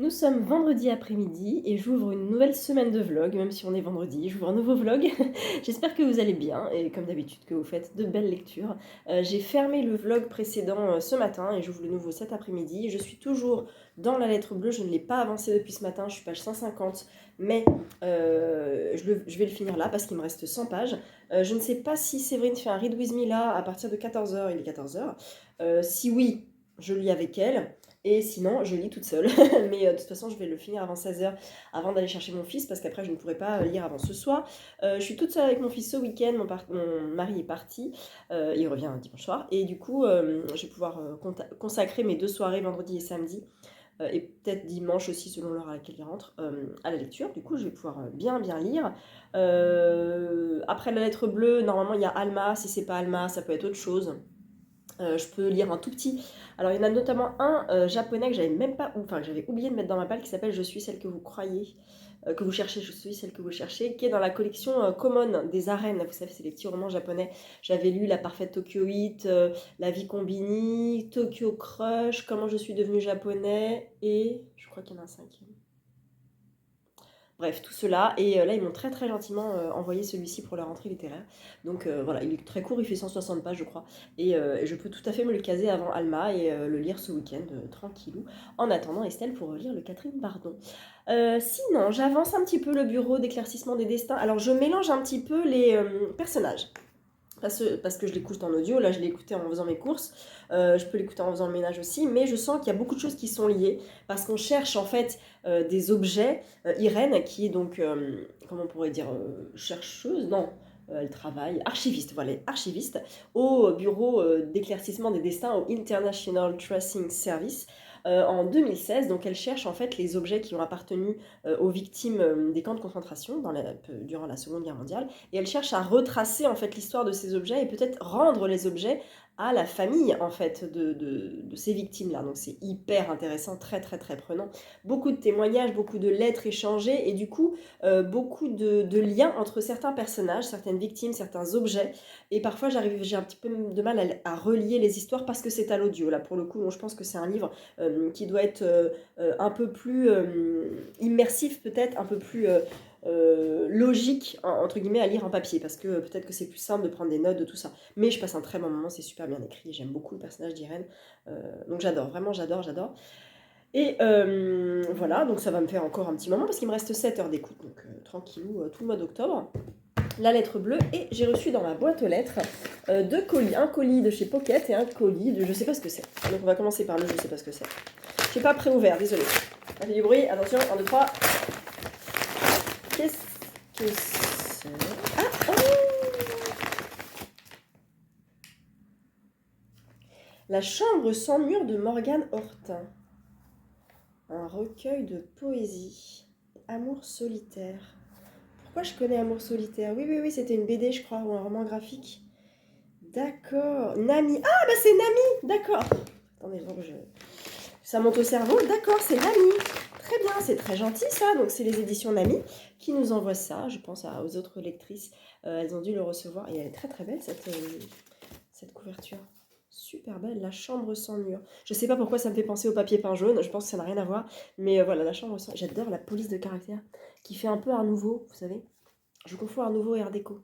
Nous sommes vendredi après-midi et j'ouvre une nouvelle semaine de vlog, même si on est vendredi, j'ouvre un nouveau vlog. J'espère que vous allez bien et comme d'habitude que vous faites de belles lectures. J'ai fermé le vlog précédent ce matin et j'ouvre le nouveau cet après-midi. Je suis toujours dans la lettre bleue, je ne l'ai pas avancé depuis ce matin, je suis page 150, mais je vais le finir là parce qu'il me reste 100 pages. Je ne sais pas si Séverine fait un read with me là à partir de 14h, il est 14h. Si oui, je lis avec elle. Et sinon, je lis toute seule. Mais de toute façon, je vais le finir avant 16h, avant d'aller chercher mon fils, parce qu'après, je ne pourrai pas lire avant ce soir. Je suis toute seule avec mon fils ce week-end. Mon mari est parti. Il revient dimanche soir. Et du coup, je vais pouvoir consacrer mes 2 soirées, vendredi et samedi, et peut-être dimanche aussi, selon l'heure à laquelle il rentre, à la lecture. Du coup, je vais pouvoir bien lire. Après la lettre bleue, normalement, il y a Alma. Si c'est pas Alma, ça peut être autre chose. Je peux lire un tout petit. Alors, il y en a notamment un japonais que j'avais même pas, enfin, que j'avais oublié de mettre dans ma palle, qui s'appelle Je suis celle que vous croyez, que vous cherchez, je suis celle que vous cherchez, qui est dans la collection Common des arènes. Vous savez, c'est les petits romans japonais. J'avais lu La Parfaite Tokyoïte, La Vie Combini, Tokyo Crush, Comment je suis devenue japonais, et je crois qu'il y en a un cinquième. Bref, tout cela. Et là, ils m'ont très très gentiment envoyé celui-ci pour la rentrée littéraire. Donc voilà, il est très court, il fait 160 pages, je crois. Et je peux tout à fait me le caser avant Alma et le lire ce week-end, tranquillou. En attendant, Estelle pour relire le Catherine Bardon. Sinon, j'avance un petit peu le bureau d'éclaircissement des destins. Alors, je mélange un petit peu les personnages. Parce que je l'écoute en audio, là je l'ai écouté en faisant mes courses, je peux l'écouter en faisant le ménage aussi, mais je sens qu'il y a beaucoup de choses qui sont liées, parce qu'on cherche en fait des objets. Irène, qui est donc, comment on pourrait dire, chercheuse, non, elle travaille, archiviste, voilà, archiviste, au bureau d'éclaircissement des destins, au International Tracing Service, en 2016. Donc elle cherche en fait les objets qui ont appartenu aux victimes des camps de concentration durant la Seconde Guerre mondiale, et elle cherche à retracer en fait l'histoire de ces objets et peut-être rendre les objets à la famille en fait de ces victimes-là. Donc c'est hyper intéressant, très très très prenant. Beaucoup de témoignages, beaucoup de lettres échangées et du coup beaucoup de liens entre certains personnages, certaines victimes, certains objets. Et parfois j'ai un petit peu de mal à relier les histoires parce que c'est à l'audio. Là pour le coup, je pense que c'est un livre qui doit être un peu plus immersif peut-être, un peu plus logique entre guillemets à lire en papier, parce que peut-être que c'est plus simple de prendre des notes de tout ça, mais je passe un très bon moment, c'est super bien écrit, j'aime beaucoup le personnage d'Irène, donc j'adore, vraiment j'adore. Et voilà, donc ça va me faire encore un petit moment parce qu'il me reste 7 heures d'écoute, donc tranquillou, tout le mois d'octobre. La lettre bleue, et j'ai reçu dans ma boîte aux lettres 2 colis, un colis de chez Pocket et un colis de je sais pas ce que c'est. Donc on va commencer par le je sais pas ce que c'est. Je n'ai pas préouvert, désolé. Ça fait du bruit, attention, 1, 2, 3. Qu'est-ce que c'est? Ah, oh, La chambre sans mur de Morgane Hortin. Un recueil de poésie. Amour solitaire. Pourquoi je connais Amour solitaire? Oui, oui, oui, c'était une BD, je crois, ou un roman graphique. D'accord. Nami. Ah, bah c'est Nami. D'accord. Attendez, ça monte au cerveau. D'accord, c'est Nami. Très bien, c'est très gentil ça. Donc c'est les éditions Nami qui nous envoient ça. Je pense aux autres lectrices. Elles ont dû le recevoir. Et elle est très très belle cette couverture. Super belle. La chambre sans mur. Je sais pas pourquoi ça me fait penser au papier peint jaune. Je pense que ça n'a rien à voir. Mais voilà, la chambre sans... J'adore la police de caractère qui fait un peu Art Nouveau, vous savez. Je confonds Art Nouveau et Art Déco.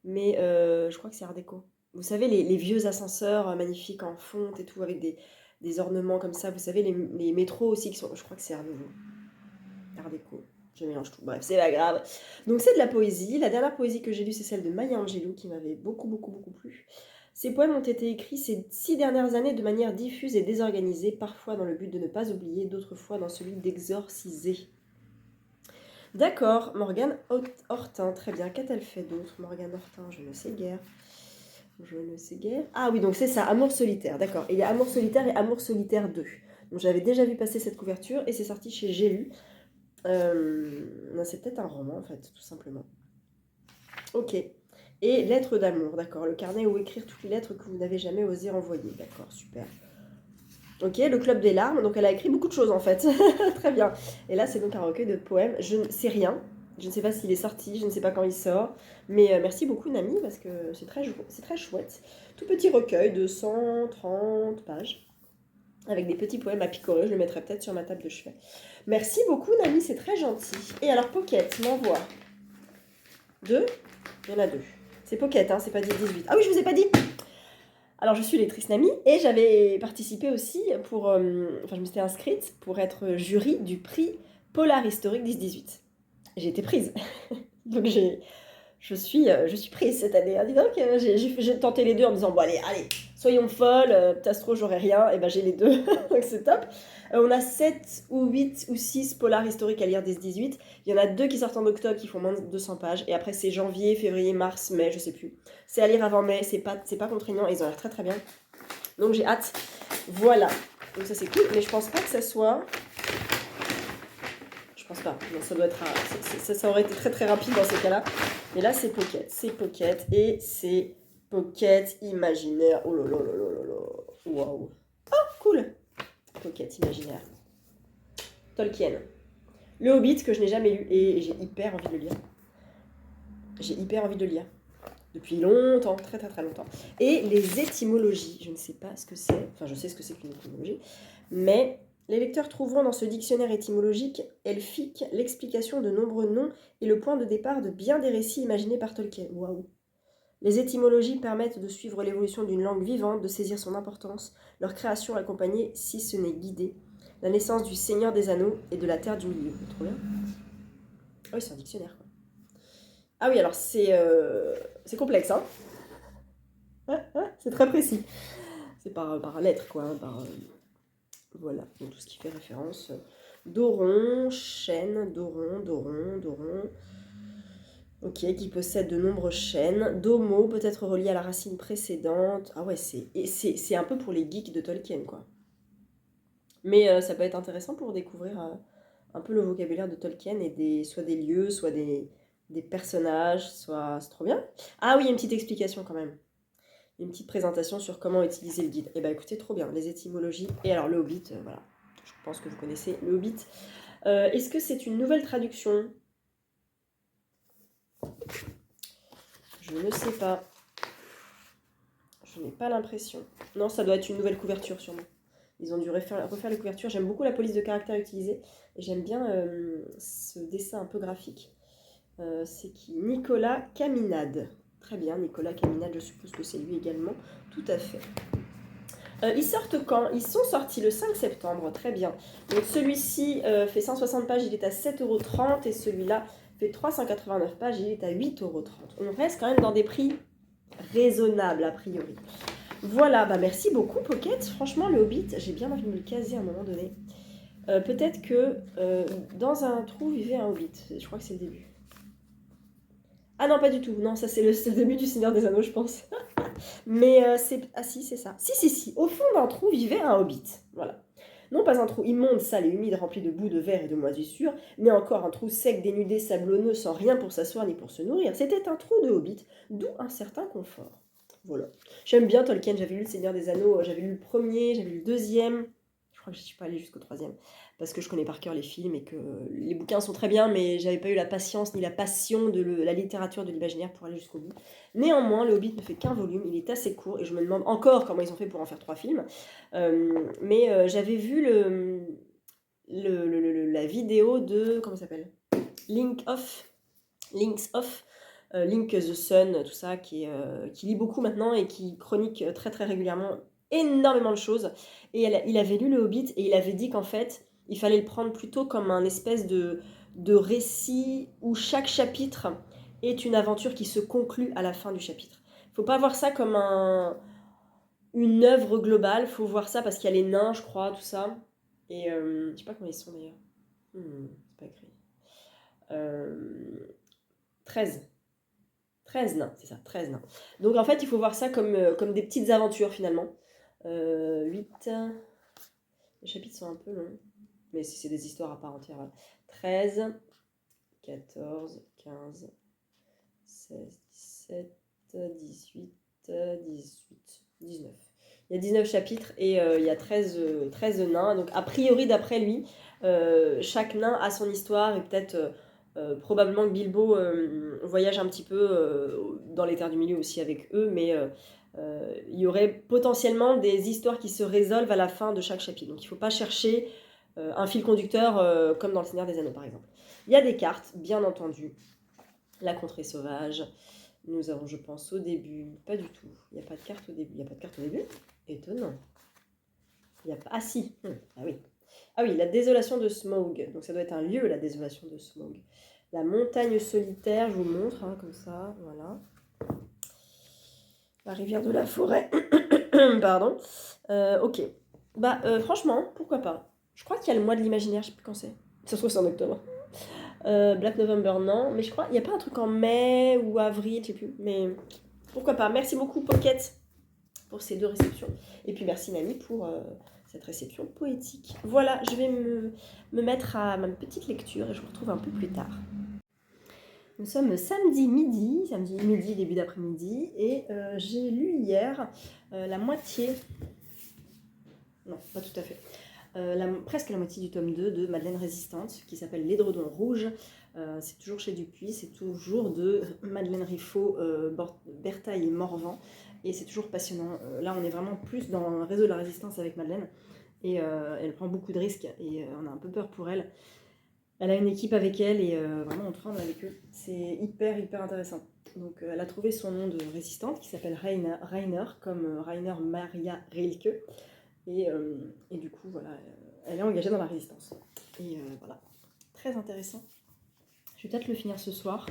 Mais je crois que c'est Art Déco. Vous savez, les vieux ascenseurs magnifiques en fonte et tout, avec des ornements comme ça. Vous savez, les métros aussi, qui sont, je crois que c'est Art Nouveau. Art Déco. Je mélange tout. Bref, c'est pas grave. Donc c'est de la poésie. La dernière poésie que j'ai lue, c'est celle de Maya Angelou, qui m'avait beaucoup, beaucoup, beaucoup plu. Ces poèmes ont été écrits ces 6 dernières années de manière diffuse et désorganisée, parfois dans le but de ne pas oublier, d'autres fois dans celui d'exorciser. D'accord, Morgane Hortin, très bien. Qu'a-t-elle fait d'autre, Morgane Hortin? Je ne sais guère. Je ne sais guère. Ah oui, donc c'est ça, Amour solitaire, d'accord. Et il y a Amour solitaire et Amour solitaire 2. Donc j'avais déjà vu passer cette couverture et c'est sorti chez J'ai lu. C'est peut-être un roman en fait, tout simplement. Ok. Et Lettres d'amour, d'accord. Le carnet où écrire toutes les lettres que vous n'avez jamais osé envoyer. D'accord, super. Ok, le Club des larmes. Donc elle a écrit beaucoup de choses en fait. Très bien. Et là, c'est donc un recueil de poèmes. Je ne sais rien. Je ne sais pas s'il est sorti, je ne sais pas quand il sort. Mais merci beaucoup, Nami, parce que c'est très chouette. Tout petit recueil de 130 pages. avec des petits poèmes à picorer. Je le mettrai peut-être sur ma table de chevet. Merci beaucoup, Nami, c'est très gentil. Et alors, Pocket m'envoie 2. Il y en a 2. C'est Pocket, hein, c'est pas 10-18. Ah oui, je vous ai pas dit. Alors, je suis lectrice Nami et j'avais participé aussi pour... je me suis inscrite pour être jury du prix Polar Historique 10-18. J'ai été prise. Donc, je suis prise cette année. Dis donc, j'ai tenté les deux en me disant, bon allez, soyons folles, Tastro, j'aurai rien. Et ben j'ai les deux, donc c'est top. On a 7 ou 8 ou 6 polars historiques à lire des 18. Il y en a 2 qui sortent en octobre qui font moins de 200 pages. Et après c'est janvier, février, mars, mai, je sais plus. C'est à lire avant mai, c'est pas contraignant, ils ont l'air très très bien. Donc j'ai hâte. Voilà. Donc ça c'est cool, mais je pense pas que ça soit... Je pense pas. Non, ça doit être ça aurait été très très rapide dans ces cas-là. Mais là c'est Pocket et c'est Pocket imaginaire. Oh là là là là là là. Waouh. Oh cool. Pocket imaginaire. Tolkien. Le Hobbit que je n'ai jamais lu et j'ai hyper envie de le lire. J'ai hyper envie de le lire. Depuis longtemps, très très très longtemps. Et les étymologies, je ne sais pas ce que c'est. Enfin je sais ce que c'est qu'une étymologie. Mais... les lecteurs trouveront dans ce dictionnaire étymologique elfique l'explication de nombreux noms et le point de départ de bien des récits imaginés par Tolkien. Waouh! Les étymologies permettent de suivre l'évolution d'une langue vivante, de saisir son importance, leur création accompagnée, si ce n'est guidée, la naissance du Seigneur des Anneaux et de la Terre du Milieu. Trop bien. Ah oui, c'est un dictionnaire, quoi. Ah oui, alors c'est complexe, hein. C'est très précis. C'est par lettre, quoi, hein, voilà, donc tout ce qui fait référence. Doron, chêne, doron. Ok, qui possède de nombreuses chaînes. Domo, peut-être relié à la racine précédente. Ah ouais, c'est un peu pour les geeks de Tolkien, quoi. Mais ça peut être intéressant pour découvrir un peu le vocabulaire de Tolkien et soit des lieux, soit des personnages, soit... C'est trop bien. Ah oui, il y a une petite explication quand même. Une petite présentation sur comment utiliser le guide. Eh bien écoutez, trop bien, les étymologies. Et alors le Hobbit, voilà, je pense que vous connaissez le Hobbit. Est-ce que c'est une nouvelle traduction? Je ne sais pas. Je n'ai pas l'impression. Non, ça doit être une nouvelle couverture sûrement. Ils ont dû refaire les couvertures. J'aime beaucoup la police de caractère utilisée. Et j'aime bien ce dessin un peu graphique. C'est qui? Nicolas Caminade. Très bien, Nicolas Caminade, je suppose que c'est lui également. Tout à fait. Ils sortent quand? Ils sont sortis le 5 septembre, très bien. Donc celui-ci fait 160 pages, il est à 7,30 € et celui-là fait 389 pages, il est à 8,30 €. On reste quand même dans des prix raisonnables a priori. Voilà, bah merci beaucoup Pocket. Franchement, le Hobbit, j'ai bien envie de me le caser à un moment donné. Peut-être que dans un trou vivait un Hobbit. Je crois que c'est le début. Ah non, pas du tout. Non, ça c'est le début du Seigneur des Anneaux, je pense. Mais c'est... Ah si, c'est ça. Si. Au fond d'un trou vivait un hobbit. Voilà. Non pas un trou immonde, sale et humide, rempli de boue, de verre et de moisissures, mais encore un trou sec, dénudé, sablonneux, sans rien pour s'asseoir ni pour se nourrir. C'était un trou de hobbit, d'où un certain confort. Voilà. J'aime bien Tolkien, j'avais lu Le Seigneur des Anneaux, j'avais lu le premier, j'avais lu le deuxième. Je crois que je ne suis pas allée jusqu'au troisième, parce que je connais par cœur les films et que les bouquins sont très bien, mais j'avais pas eu la patience ni la passion de la littérature de l'imaginaire pour aller jusqu'au bout. Néanmoins, le Hobbit ne fait qu'un volume, il est assez court, et je me demande encore comment ils ont fait pour en faire 3 films. Mais j'avais vu la vidéo de... Comment ça s'appelle? Links Off, Link the Sun, tout ça, qui lit beaucoup maintenant et qui chronique très très régulièrement énormément de choses. Et il avait lu le Hobbit et il avait dit qu'en fait, il fallait le prendre plutôt comme un espèce de récit où chaque chapitre est une aventure qui se conclut à la fin du chapitre. Faut pas voir ça comme une œuvre globale, faut voir ça parce qu'il y a les nains, je crois, tout ça. Et je sais pas comment ils sont d'ailleurs. C'est pas écrit. 13. 13 nains, c'est ça, 13 nains. Donc en fait, il faut voir ça comme des petites aventures finalement. 8. Les chapitres sont un peu longs, mais c'est des histoires à part entière. Voilà. 13, 14, 15, 16, 17, 18, 18, 19. Il y a 19 chapitres et il y a 13 nains. Donc a priori, d'après lui, chaque nain a son histoire et peut-être... probablement que Bilbo voyage un petit peu dans les terres du milieu aussi avec eux, mais il y aurait potentiellement des histoires qui se résolvent à la fin de chaque chapitre. Donc il ne faut pas chercher un fil conducteur comme dans Le Seigneur des Anneaux par exemple. Il y a des cartes, bien entendu. La contrée sauvage. Nous avons, je pense, au début... Pas du tout. Il n'y a pas de carte au début. Il n'y a pas de carte au début. Étonnant. Il y a pas... Ah si. Ah oui. Ah oui, la désolation de Smaug. Donc ça doit être un lieu, la désolation de Smaug. La montagne solitaire, je vous montre, hein, comme ça. Voilà. La rivière de la forêt. Pardon. Ok. Bah, franchement, pourquoi pas. Je crois qu'il y a le mois de l'imaginaire, je sais plus quand c'est. Ça se trouve, c'est en octobre. Black November, non. Mais je crois, il n'y a pas un truc en mai ou avril, je sais plus. Mais pourquoi pas. Merci beaucoup, Pocket, pour ces 2 réceptions. Et puis merci, Nani, pour cette réception poétique. Voilà, je vais me mettre à ma petite lecture et je vous retrouve un peu plus tard. Nous sommes samedi midi, début d'après-midi, et j'ai lu hier la moitié, non, pas tout à fait, presque la moitié du tome 2 de Madeleine Résistante, qui s'appelle L'Édredon Rouge. C'est toujours chez Dupuis, c'est toujours de Madeleine Riffaut, Berthaille et Morvan, et c'est toujours passionnant. Là, on est vraiment plus dans le réseau de la résistance avec Madeleine, et elle prend beaucoup de risques, et on a un peu peur pour elle. Elle a une équipe avec elle et vraiment on tremble avec eux. C'est hyper intéressant. Donc elle a trouvé son nom de résistante qui s'appelle Rainer, comme Rainer Maria Rilke. Et du coup, voilà, elle est engagée dans la résistance. Et voilà, très intéressant. Je vais peut-être le finir ce soir.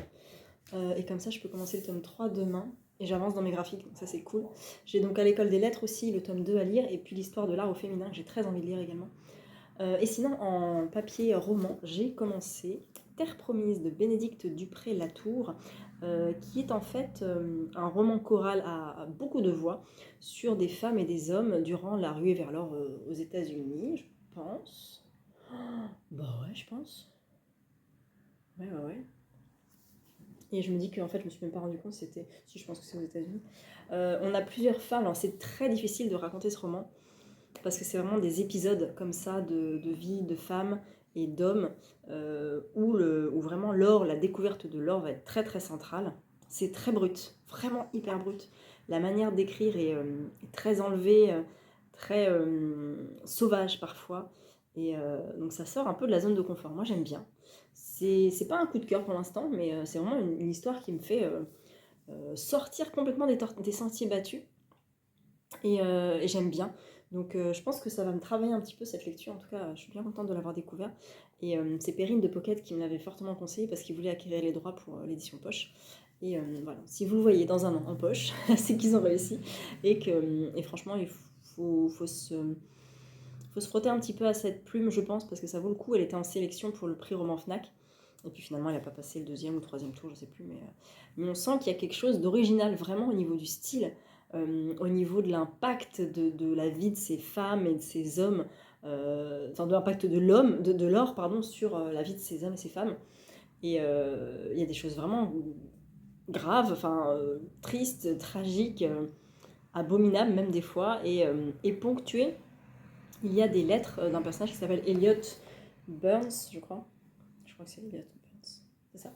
Et comme ça, je peux commencer le tome 3 demain. Et j'avance dans mes graphiques, donc ça c'est cool. J'ai donc à l'école des lettres aussi le tome 2 à lire. Et puis l'histoire de l'art au féminin que j'ai très envie de lire également. Et sinon, en papier roman, j'ai commencé Terre promise de Bénédicte Dupré-Latour, qui est en fait un roman choral à beaucoup de voix sur des femmes et des hommes durant la ruée vers l'or aux États-Unis, je pense. Bah ouais, je pense. Ouais. Et je me dis qu'en fait, je me suis même pas rendu compte, c'était... Si, je pense que c'est aux États-Unis. On a plusieurs femmes, alors c'est très difficile de raconter ce roman, parce que c'est vraiment des épisodes comme ça de vie de femmes et d'hommes où vraiment l'or, la découverte de l'or va être très centrale. C'est très brut, vraiment hyper brut. La manière d'écrire est très enlevée, très sauvage parfois. Et donc ça sort un peu de la zone de confort. Moi j'aime bien. C'est pas un coup de cœur pour l'instant, mais c'est vraiment une histoire qui me fait sortir complètement des sentiers battus. Et j'aime bien. Donc je pense que ça va me travailler un petit peu cette lecture. En tout cas, je suis bien contente de l'avoir découvert. Et c'est Perrine de Pocket qui me l'avait fortement conseillé parce qu'il voulait acquérir les droits pour l'édition poche. Et voilà, si vous le voyez dans un an en poche, c'est qu'ils ont réussi. Et franchement, il faut se frotter un petit peu à cette plume, je pense, parce que ça vaut le coup. Elle était en sélection pour le prix Roman Fnac. Et puis finalement, elle n'a pas passé le 2e ou 3e tour, je sais plus. Mais on sent qu'il y a quelque chose d'original vraiment au niveau du style. Au niveau de l'impact de la vie de ces femmes et de ces hommes, enfin de l'impact de l'or, pardon, sur la vie de ces hommes et ces femmes. Et il y a des choses vraiment graves, enfin tristes, tragiques, abominables même des fois, et ponctuées. Il y a des lettres d'un personnage qui s'appelle Elliot Burns, je crois. Je crois que c'est Elliot Burns, c'est ça.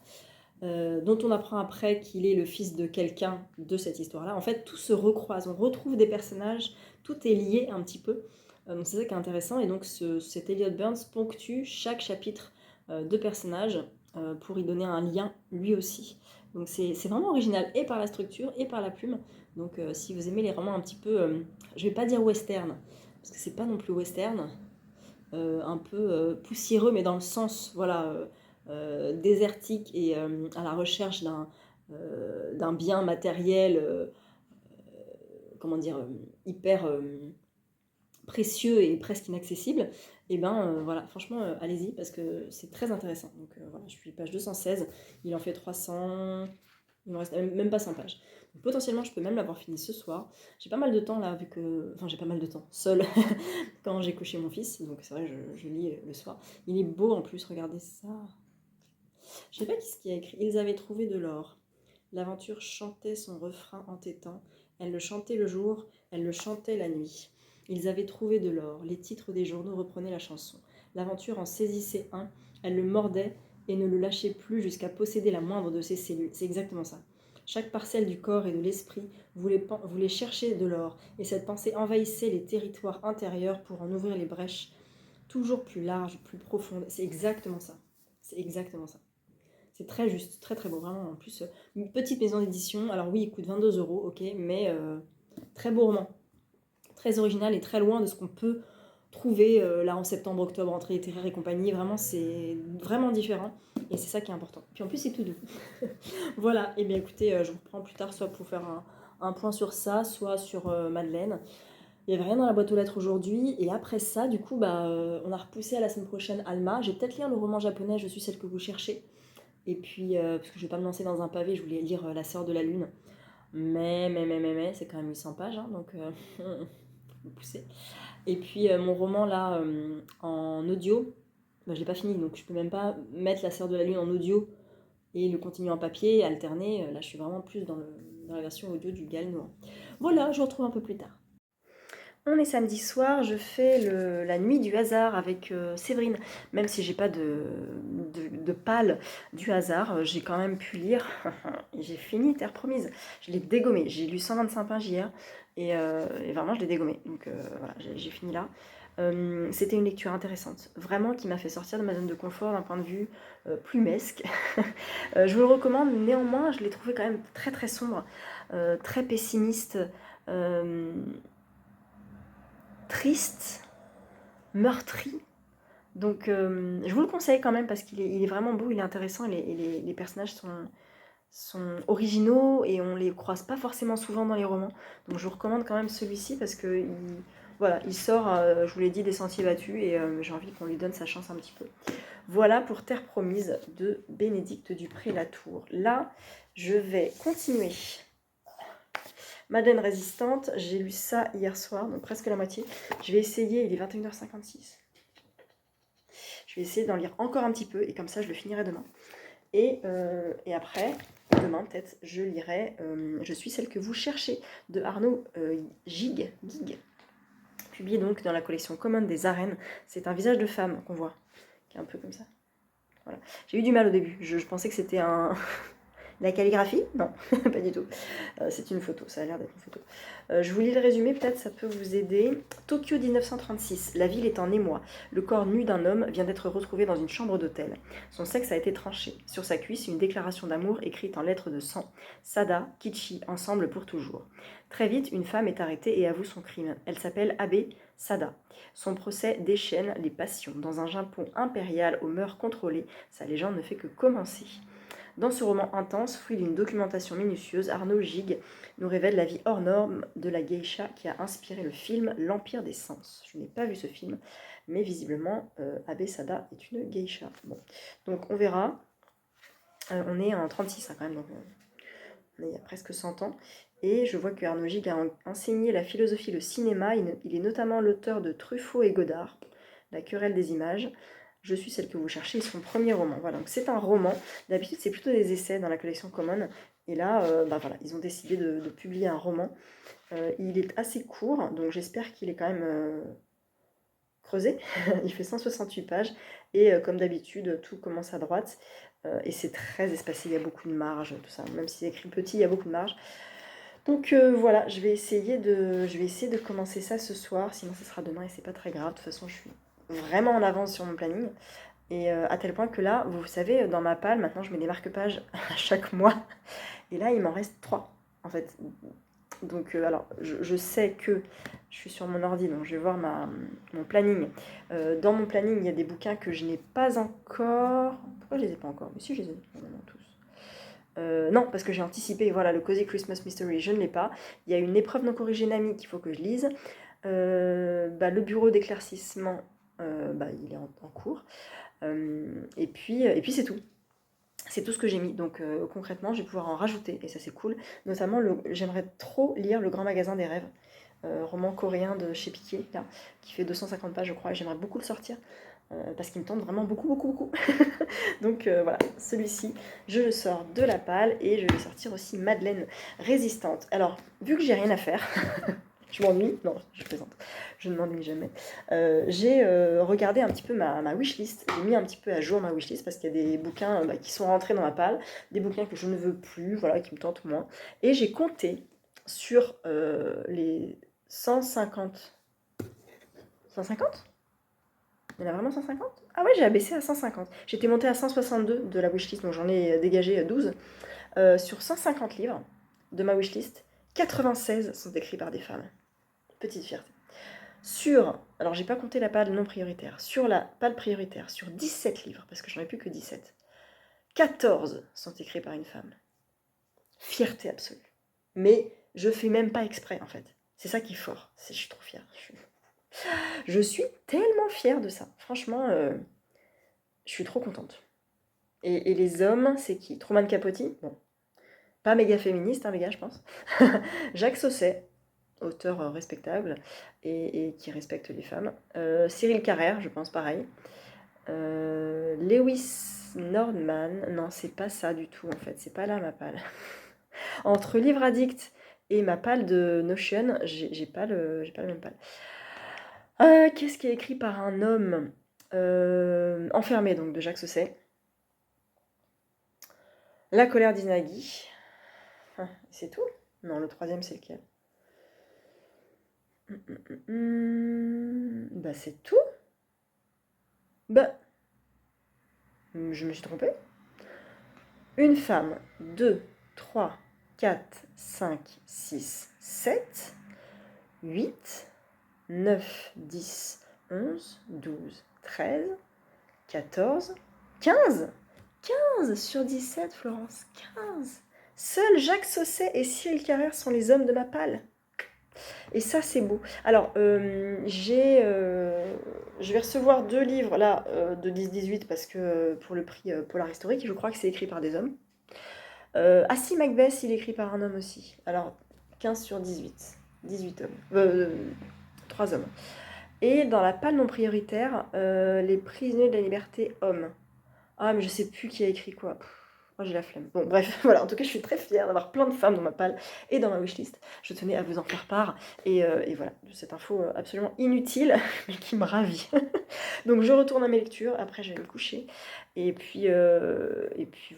Dont on apprend après qu'il est le fils de quelqu'un de cette histoire-là. En fait, tout se recroise, on retrouve des personnages, tout est lié un petit peu. Donc c'est ça qui est intéressant. Et donc cet Elliot Burns ponctue chaque chapitre de personnages pour y donner un lien lui aussi. Donc c'est vraiment original, et par la structure, et par la plume. Donc si vous aimez les romans un petit peu, je vais pas dire western, parce que c'est pas non plus western, un peu poussiéreux, mais dans le sens, voilà... désertique et à la recherche d'un bien matériel comment dire, hyper précieux et presque inaccessible, et ben voilà, franchement, allez-y parce que c'est très intéressant. Donc voilà, je suis page 216, il en fait 300, il me reste même pas 100 pages. Donc, potentiellement, je peux même l'avoir fini ce soir. J'ai pas mal de temps là, vu que... Enfin, j'ai pas mal de temps, seule, quand j'ai couché mon fils, donc c'est vrai, je lis le soir. Il est beau en plus, regardez ça. Je sais pas qui a écrit. Ils avaient trouvé de l'or. L'aventure chantait son refrain entêtant. Elle le chantait le jour, elle le chantait la nuit. Ils avaient trouvé de l'or. Les titres des journaux reprenaient la chanson. L'aventure en saisissait un, elle le mordait et ne le lâchait plus jusqu'à posséder la moindre de ses cellules. C'est exactement ça. Chaque parcelle du corps et de l'esprit voulait chercher de l'or, et cette pensée envahissait les territoires intérieurs pour en ouvrir les brèches toujours plus larges, plus profondes. C'est exactement ça. C'est exactement ça. C'est très juste, très très beau, vraiment. En plus, une petite maison d'édition. Alors oui, il coûte 22 €, ok, mais très beau roman. Très original et très loin de ce qu'on peut trouver là en septembre, octobre, entrée littéraire et compagnie. Vraiment, c'est vraiment différent et c'est ça qui est important. Puis en plus, c'est tout doux. Voilà, et bien écoutez, je vous reprends plus tard, soit pour faire un point sur ça, soit sur Madeleine. Il n'y avait rien dans la boîte aux lettres aujourd'hui, et après ça, du coup, on a repoussé à la semaine prochaine Alma. Je vais peut-être lire le roman japonais Je suis celle que vous cherchez. Et puis, parce que je vais pas me lancer dans un pavé, je voulais lire La Sœur de la Lune. Mais, c'est quand même 800 pages, hein, donc faut pousser. Et puis, mon roman, là, en audio, je l'ai pas fini, donc je peux même pas mettre La Sœur de la Lune en audio et le continuer en papier, alterner. Là, je suis vraiment plus dans la version audio du Galnois. Voilà, je vous retrouve un peu plus tard. On est samedi soir, je fais la nuit du hasard avec Séverine. Même si j'ai pas de pâle du hasard, j'ai quand même pu lire. J'ai fini Terre Promise. Je l'ai dégommé. J'ai lu 125 pages hier et vraiment je l'ai dégommé. Donc voilà, j'ai fini là. C'était une lecture intéressante, vraiment qui m'a fait sortir de ma zone de confort d'un point de vue plumesque. Je vous le recommande, néanmoins je l'ai trouvé quand même très très sombre, très pessimiste. Triste, meurtri. Donc je vous le conseille quand même parce qu'il est vraiment beau, il est intéressant et les personnages sont originaux et on les croise pas forcément souvent dans les romans. Donc je vous recommande quand même celui-ci parce que il sort, je vous l'ai dit, des sentiers battus et j'ai envie qu'on lui donne sa chance un petit peu. Voilà pour Terre Promise de Bénédicte Dupré-Latour. Là, je vais continuer. Madeleine Résistante, j'ai lu ça hier soir, donc presque la moitié. Je vais essayer, il est 21h56. Je vais essayer d'en lire encore un petit peu et comme ça je le finirai demain. Et après, demain peut-être, je lirai Je suis celle que vous cherchez de Arnaud Gig, publié donc dans la collection commune des arènes. C'est un visage de femme qu'on voit, qui est un peu comme ça. Voilà. J'ai eu du mal au début, je pensais que c'était un... La calligraphie? Non, pas du tout. C'est une photo, ça a l'air d'être une photo. Je vous lis le résumé, peut-être ça peut vous aider. Tokyo 1936, la ville est en émoi. Le corps nu d'un homme vient d'être retrouvé dans une chambre d'hôtel. Son sexe a été tranché. Sur sa cuisse, une déclaration d'amour écrite en lettres de sang. Sada, Kichi, ensemble pour toujours. Très vite, une femme est arrêtée et avoue son crime. Elle s'appelle Abe Sada. Son procès déchaîne les passions. Dans un Japon impérial aux mœurs contrôlées, sa légende ne fait que commencer. Dans ce roman intense, fruit d'une documentation minutieuse, Arnaud Gig nous révèle la vie hors norme de la geisha qui a inspiré le film L'Empire des Sens. Je n'ai pas vu ce film, mais visiblement, Abe Sada est une geisha. Bon. Donc on verra. On est en 36 hein, quand même, donc on est il y a presque 100 ans. Et je vois que Arnaud Gig a enseigné la philosophie, le cinéma. Il est notamment l'auteur de Truffaut et Godard, La querelle des images. Je suis celle que vous cherchez, son premier roman. Voilà, donc c'est un roman. D'habitude, c'est plutôt des essais dans la collection Common. Et là, voilà, ils ont décidé de publier un roman. Il est assez court, donc j'espère qu'il est quand même creusé. Il fait 168 pages. Et comme d'habitude, tout commence à droite. Et c'est très espacé, il y a beaucoup de marge, tout ça. Même si c'est écrit petit, il y a beaucoup de marge. Donc voilà, je vais essayer de commencer ça ce soir. Sinon, ce sera demain et c'est pas très grave. De toute façon, je suis vraiment en avance sur mon planning. Et à tel point que là, vous savez, dans ma palle, maintenant je mets des marque-pages à chaque mois. Et là, il m'en reste 3, en fait. Donc, alors, je sais que je suis sur mon ordi, donc je vais voir mon planning. Dans mon planning, il y a des bouquins que je n'ai pas encore... Pourquoi je les ai pas encore? Mais si, je les ai normalement tous. Non, parce que j'ai anticipé, voilà, le Cozy Christmas Mystery, je ne l'ai pas. Il y a une épreuve non corrigée Nami qu'il faut que je lise. Le bureau d'éclaircissement, il est en cours. Et puis c'est tout. C'est tout ce que j'ai mis. Donc concrètement, je vais pouvoir en rajouter et ça c'est cool. Notamment, j'aimerais trop lire Le Grand Magasin des Rêves, roman coréen de chez Piquet, là, qui fait 250 pages je crois. Et j'aimerais beaucoup le sortir parce qu'il me tente vraiment beaucoup. Donc voilà, celui-ci, je le sors de la palle et je vais sortir aussi Madeleine Résistante. Alors, vu que j'ai rien à faire... Je m'ennuie? Non, je plaisante. je ne m'ennuie jamais. J'ai regardé un petit peu ma wishlist, j'ai mis un petit peu à jour ma wishlist parce qu'il y a des bouquins qui sont rentrés dans ma palle, des bouquins que je ne veux plus, voilà, qui me tentent moins. Et j'ai compté sur les 150... 150 ? Il y en a vraiment 150 ? Ah ouais, j'ai abaissé à 150. J'étais montée à 162 de la wishlist, donc j'en ai dégagé 12. Sur 150 livres de ma wishlist, 96 sont écrits par des femmes. Petite fierté. Alors j'ai pas compté la palle non prioritaire, sur la palle prioritaire, sur 17 livres, parce que j'en ai plus que 17, 14 sont écrits par une femme. Fierté absolue. Mais je fais même pas exprès en fait. C'est ça qui est fort. Je suis trop fière. Je suis tellement fière de ça. Franchement, je suis trop contente. Et les hommes, c'est qui? Truman Capote, bon, pas méga féministe, les gars, je pense. Jacques Sausset, auteur respectable et qui respecte les femmes. Cyril Carrère, je pense pareil. Lewis Nordman, non, c'est pas ça du tout en fait, c'est pas là ma palle. Entre Livre Addict et ma palle de Notion, j'ai pas le même palle. Qu'est-ce qui est écrit par un homme Enfermé, donc, de Jacques Sausset. La colère d'Inagi. C'est tout? Non, le troisième, c'est lequel? Bah, c'est tout? Bah, je me suis trompée. Une femme, 2, 3, 4, 5, 6, 7, 8, 9, 10, 11, 12, 13, 14, 15. 15 sur 17, Florence, 15. Seuls Jacques Sausset et Cyril Carrère sont les hommes de ma palle. Et ça, c'est beau. Alors, je vais recevoir 2 livres, là, de 10-18, parce que pour le prix Polar Historique, je crois que c'est écrit par des hommes. Si, Macbeth, il est écrit par un homme aussi. Alors, 15 sur 18. 18 hommes. 3 hommes. Et dans la palle non prioritaire, les prisonniers de la liberté hommes. Ah, mais je sais plus qui a écrit quoi. Oh, j'ai la flemme. Bon, bref, voilà. En tout cas, je suis très fière d'avoir plein de femmes dans ma palle et dans ma wishlist. Je tenais à vous en faire part. Et voilà, de cette info absolument inutile, mais qui me ravit. Donc, je retourne à mes lectures. Après, je vais me coucher. Et puis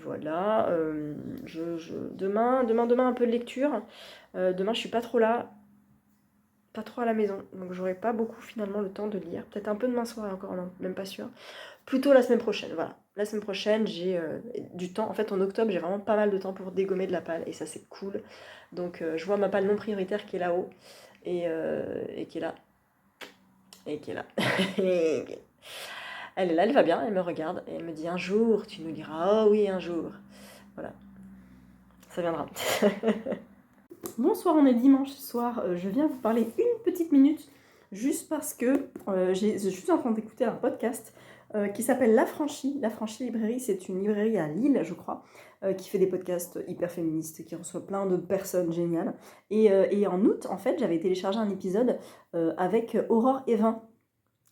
voilà. Demain, un peu de lecture. Demain, je suis pas trop là. Pas trop à la maison. Donc, j'aurai pas beaucoup finalement le temps de lire. Peut-être un peu demain soir encore, non, même pas sûr. Plutôt la semaine prochaine, voilà. La semaine prochaine, j'ai du temps. En fait, en octobre, j'ai vraiment pas mal de temps pour dégommer de la palle. Et ça, c'est cool. Donc, je vois ma palle non prioritaire qui est là-haut. Et qui est là. Et qui est là. Elle est là, elle va bien, elle me regarde. Et elle me dit, un jour, tu nous diras, oh oui, un jour. Voilà. Ça viendra. Bonsoir, on est dimanche soir. Je viens vous parler une petite minute. Juste parce que je suis en train d'écouter un podcast qui s'appelle L'Affranchi. L'Affranchi Librairie, c'est une librairie à Lille, je crois, qui fait des podcasts hyper féministes, qui reçoit plein de personnes géniales. Et en août, en fait, j'avais téléchargé un épisode avec Aurore Evin,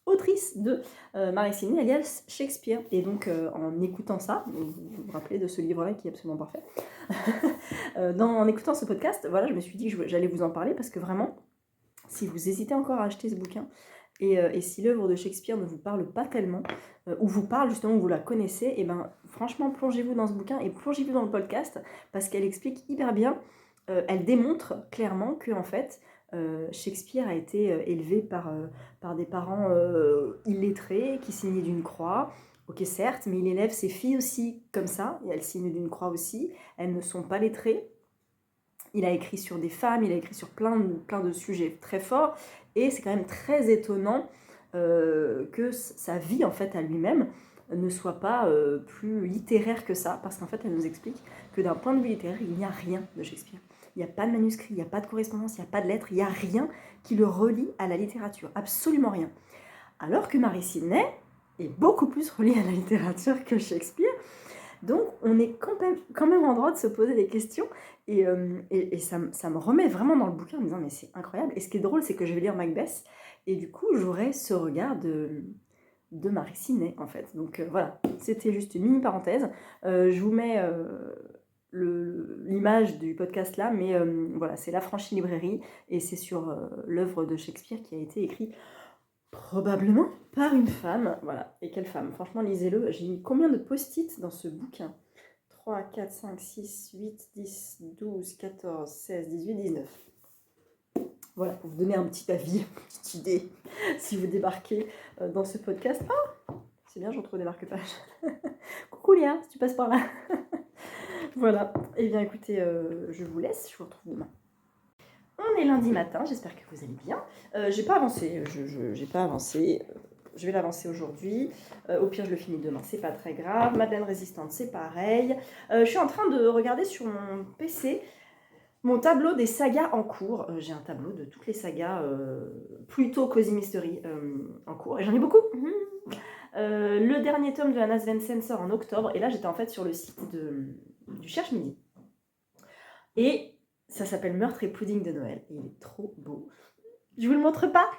autrice de Marie Sidney, alias Shakespeare. Et donc, en écoutant ça, vous vous rappelez de ce livre-là qui est absolument parfait, en écoutant ce podcast, voilà, je me suis dit que j'allais vous en parler parce que vraiment, si vous hésitez encore à acheter ce bouquin, et si l'œuvre de Shakespeare ne vous parle pas tellement, ou vous parle justement, ou vous la connaissez, et ben franchement, plongez-vous dans ce bouquin et plongez-vous dans le podcast, parce qu'elle explique hyper bien, elle démontre clairement que en fait, Shakespeare a été élevé par des parents illettrés qui signaient d'une croix. Ok, certes, mais il élève ses filles aussi comme ça, et elles signent d'une croix aussi, elles ne sont pas lettrées. Il a écrit sur des femmes, il a écrit sur plein de sujets très forts, et c'est quand même très étonnant que sa vie en fait à lui-même ne soit pas plus littéraire que ça, parce qu'en fait elle nous explique que d'un point de vue littéraire, il n'y a rien de Shakespeare. Il n'y a pas de manuscrit, il n'y a pas de correspondance, il n'y a pas de lettres, il n'y a rien qui le relie à la littérature, absolument rien. Alors que Mary Sidney est beaucoup plus reliée à la littérature que Shakespeare. Donc, on est quand même en droit de se poser des questions, et ça me remet vraiment dans le bouquin en me disant mais c'est incroyable. Et ce qui est drôle, c'est que je vais lire Macbeth, et du coup, j'aurai ce regard de Mary Sidney, en fait. Donc voilà, c'était juste une mini parenthèse. Je vous mets l'image du podcast là, mais voilà, c'est L'Affranchie Librairie, et c'est sur l'œuvre de Shakespeare qui a été écrite probablement par une femme. Voilà, et quelle femme, franchement, lisez-le. J'ai mis combien de post-it dans ce bouquin? 3, 4, 5, 6, 8, 10, 12, 14, 16, 18, 19. Voilà, pour vous donner un petit avis, une petite idée, si vous débarquez dans ce podcast. Ah, c'est bien, j'en trouve des marque-pages. Coucou Léa, si tu passes par là. Voilà, et bien écoutez, je vous laisse, je vous retrouve demain. On est lundi matin, j'espère que vous allez bien. J'ai pas avancé, j'ai pas avancé. Je vais l'avancer aujourd'hui. Au pire, je le finis demain, c'est pas très grave. Madeleine Résistante, c'est pareil. Je suis en train de regarder sur mon PC mon tableau des sagas en cours. J'ai un tableau de toutes les sagas, plutôt Cozy Mystery, en cours. Et j'en ai beaucoup. Le dernier tome de Anna Svensson sort en octobre. Et là, j'étais en fait sur le site du Cherche Midi. Et ça s'appelle Meurtre et Pudding de Noël. Et il est trop beau. Je vous le montre pas,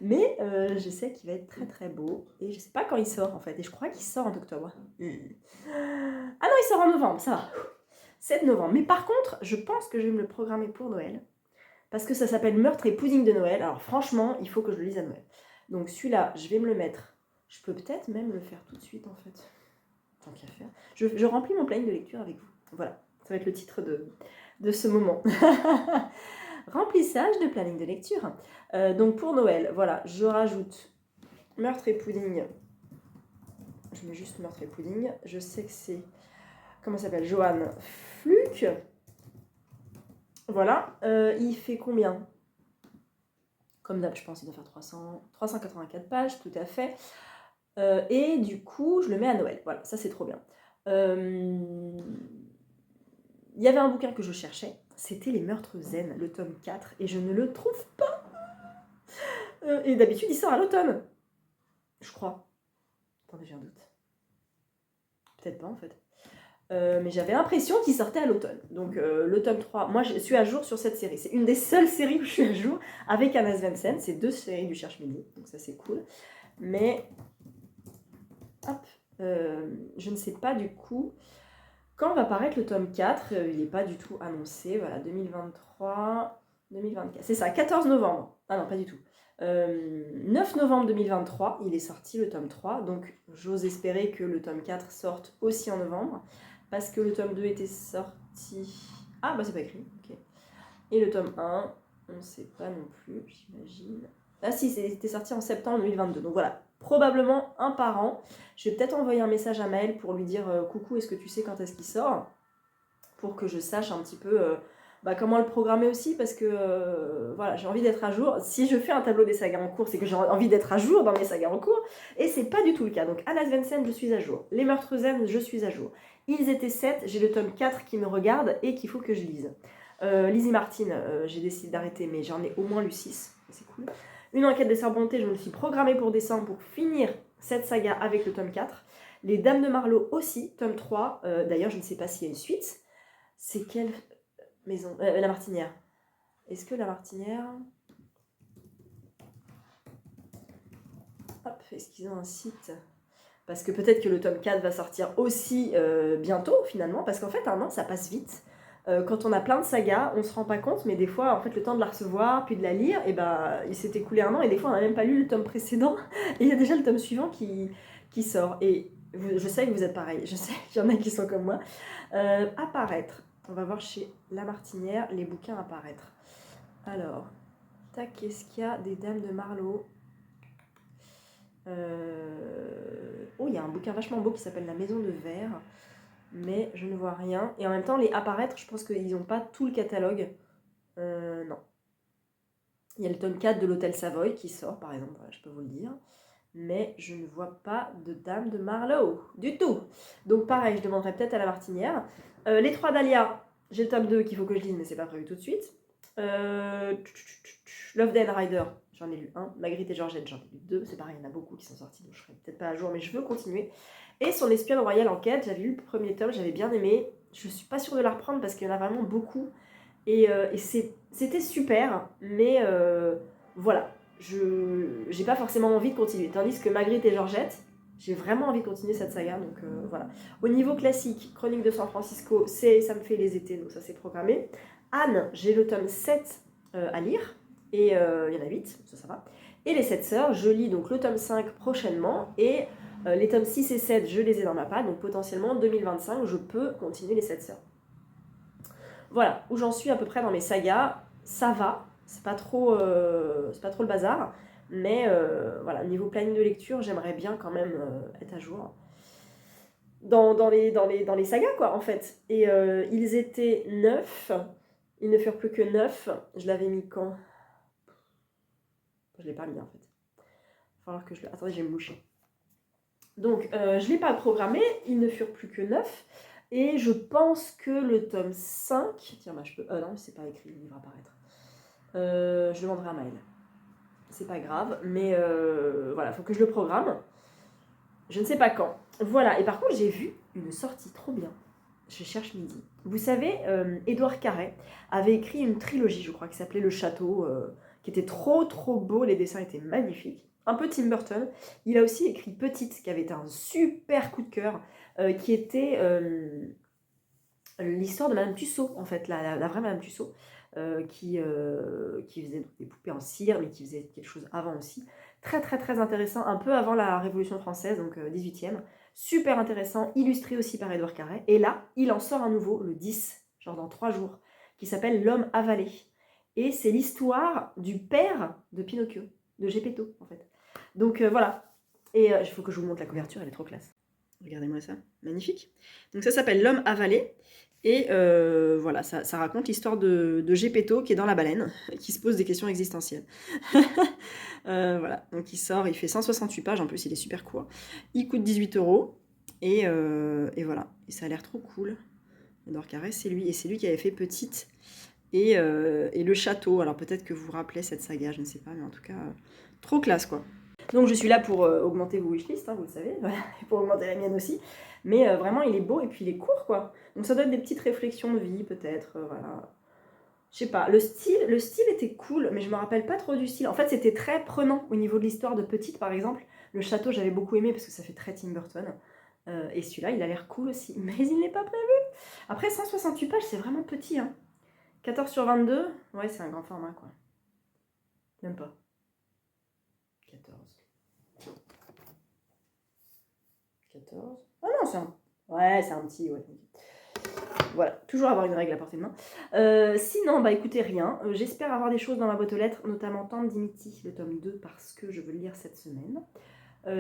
mais je sais qu'il va être très très beau. Et je sais pas quand il sort en fait. Et je crois qu'il sort en octobre. Ah non, il sort en novembre, ça va. 7 novembre. Mais par contre, je pense que je vais me le programmer pour Noël. Parce que ça s'appelle Meurtre et Pudding de Noël. Alors franchement, il faut que je le lise à Noël. Donc celui-là, je vais me le mettre. Je peux peut-être même le faire tout de suite en fait. Tant qu'à faire. Je remplis mon planning de lecture avec vous. Voilà, ça va être le titre de ce moment. Remplissage de planning de lecture. Donc pour Noël, voilà, je rajoute Meurtre et Pudding. Je mets juste Meurtre et Pudding. Je sais que c'est... Comment ça s'appelle? Johann Fluck. Voilà. Il fait combien? Comme d'hab, je pense qu'il doit faire 384 pages, tout à fait. Et du coup, je le mets à Noël. Voilà, ça c'est trop bien. Il y avait un bouquin que je cherchais. C'était Les Meurtres Zen, le tome 4. Et je ne le trouve pas. Et d'habitude, il sort à l'automne. Je crois. Attendez, j'ai un doute. Peut-être pas en fait. Mais j'avais l'impression qu'il sortait à l'automne. Donc le tome 3, moi je suis à jour sur cette série. C'est une des seules séries où je suis à jour avec Anna Svensson. C'est 2 séries du Cherche Midi, donc ça c'est cool. Mais, hop, je ne sais pas du coup quand va paraître le tome 4. Il n'est pas du tout annoncé. Voilà, 2023, 2024. C'est ça, 14 novembre. Ah non, pas du tout. 9 novembre 2023, il est sorti le tome 3. Donc j'ose espérer que le tome 4 sorte aussi en novembre. Parce que le tome 2 était sorti... Ah, bah c'est pas écrit, ok. Et le tome 1, on ne sait pas non plus, j'imagine. Ah si, c'était sorti en septembre 2022. Donc voilà, probablement un par an. Je vais peut-être envoyer un message à Maëlle pour lui dire coucou, est-ce que tu sais quand est-ce qu'il sort? Pour que je sache un petit peu comment le programmer aussi, parce que voilà, j'ai envie d'être à jour. Si je fais un tableau des sagas en cours, c'est que j'ai envie d'être à jour dans mes sagas en cours, et c'est pas du tout le cas. Donc Anna Svensson, je suis à jour. Les Meurtres Zen, je suis à jour. Ils étaient 7, j'ai le tome 4 qui me regarde et qu'il faut que je lise. Lizzie Martin, j'ai décidé d'arrêter, mais j'en ai au moins lu 6, c'est cool. Une enquête des Sœurs-Brontë, je me suis programmée pour décembre pour finir cette saga avec le tome 4. Les Dames de Marlowe aussi, tome 3. D'ailleurs, je ne sais pas s'il y a une suite. C'est quelle maison? La Martinière. Est-ce que la Martinière... Hop, est-ce qu'ils ont un site? Parce que peut-être que le tome 4 va sortir aussi bientôt, finalement. Parce qu'en fait, un an, ça passe vite. Quand on a plein de sagas, on se rend pas compte, mais des fois, en fait, le temps de la recevoir, puis de la lire, et il s'est écoulé un an, et des fois, on n'a même pas lu le tome précédent, et il y a déjà le tome suivant qui sort. Et je sais que vous êtes pareil, je sais qu'il y en a qui sont comme moi. Apparaître. On va voir chez La Martinière les bouquins apparaître. Alors, tac, qu'est-ce qu'il y a des Dames de Marlowe? Oh, il y a un bouquin vachement beau qui s'appelle La Maison de Verre, mais je ne vois rien. Et en même temps, les apparaître, je pense qu'ils n'ont pas tout le catalogue. Non. Il y a le tome 4 de l'Hôtel Savoy qui sort, par exemple, voilà, je peux vous le dire. Mais je ne vois pas de Dame de Marlowe, du tout. Donc pareil, je demanderai peut-être à La Martinière. Les 3 Dahlia, j'ai le tome 2 qu'il faut que je lise, mais c'est pas prévu tout de suite. Love Dead Rider, j'en ai lu 1. Magritte et Georgette, j'en ai lu 2. C'est pareil, il y en a beaucoup qui sont sortis, donc je serai peut-être pas à jour, mais je veux continuer. Et Son espionne royale enquête, j'avais lu le premier tome, j'avais bien aimé. Je suis pas sûre de la reprendre parce qu'il y en a vraiment beaucoup. Et c'était super, mais voilà. J'ai pas forcément envie de continuer. Tandis que Magritte et Georgette, J'ai vraiment envie de continuer cette saga, donc voilà. Au niveau classique, Chronique de San Francisco, ça me fait les étés, donc ça c'est programmé. Anne, j'ai le tome 7 à lire, et il y en a 8, ça va. Et les 7 sœurs, je lis donc le tome 5 prochainement, et les tomes 6 et 7, je les ai dans ma palle, donc potentiellement en 2025, je peux continuer les 7 sœurs. Voilà, où j'en suis à peu près dans mes sagas, ça va, c'est pas trop le bazar, mais voilà, niveau planning de lecture, j'aimerais bien quand même être à jour dans les sagas, quoi, en fait. Et ils étaient 9, ils ne furent plus que 9, je l'avais mis quand? Je l'ai pas mis, en fait. Il va falloir que je le... Attendez, je vais me moucher. Donc, je l'ai pas programmé, ils ne furent plus que 9, et je pense que le tome 5... Tiens, bah, je peux... non, c'est pas écrit, il va apparaître. Je demanderai à Maëlle. C'est pas grave, mais voilà, faut que je le programme. Je ne sais pas quand. Voilà, et par contre, j'ai vu une sortie trop bien. Je cherche midi. Vous savez, Édouard Carré avait écrit une trilogie, je crois, qui s'appelait Le Château, qui était trop beau, les dessins étaient magnifiques. Un peu Tim Burton. Il a aussi écrit Petite, qui avait été un super coup de cœur, qui était l'histoire de Madame Tussaud, en fait, la vraie Madame Tussaud, qui faisait des poupées en cire, mais qui faisait quelque chose avant aussi. Très intéressant, un peu avant la Révolution française, donc 18e. Super intéressant, illustré aussi par Édouard Carré. Et là, il en sort un nouveau, le 10, genre dans 3 jours, qui s'appelle L'homme avalé. Et c'est l'histoire du père de Pinocchio, de Geppetto, en fait. Donc voilà. Et il faut que je vous montre la couverture, elle est trop classe. Regardez-moi ça, magnifique. Donc ça s'appelle L'homme avalé. Et voilà, ça raconte l'histoire de Geppetto qui est dans la baleine, qui se pose des questions existentielles. Voilà, donc il sort, il fait 168 pages, en plus il est super court. Il coûte 18 €, et voilà, et ça a l'air trop cool. Édouard Carré, c'est lui, et c'est lui qui avait fait Petite, et Le Château. Alors peut-être que vous vous rappelez cette saga, je ne sais pas, mais en tout cas, trop classe, quoi. Donc je suis là pour augmenter vos wishlists, hein, vous le savez, voilà, et pour augmenter la mienne aussi. Mais vraiment, il est beau et puis il est court, quoi. Donc ça doit être des petites réflexions de vie, peut-être, voilà. Je sais pas, le style était cool, mais je me rappelle pas trop du style. En fait, c'était très prenant au niveau de l'histoire de Petite, par exemple. Le Château, j'avais beaucoup aimé parce que ça fait très Tim Burton. Et celui-là, il a l'air cool aussi, mais il n'est pas prévu. Après, 168 pages, c'est vraiment petit, hein. 14/22, ouais, c'est un grand format, quoi. Même pas. 14. Ah non, c'est un petit, ouais. Voilà, toujours avoir une règle à portée de main. Sinon, bah écoutez, rien. J'espère avoir des choses dans ma boîte aux lettres, notamment Tante Dimitri, le tome 2, parce que je veux le lire cette semaine.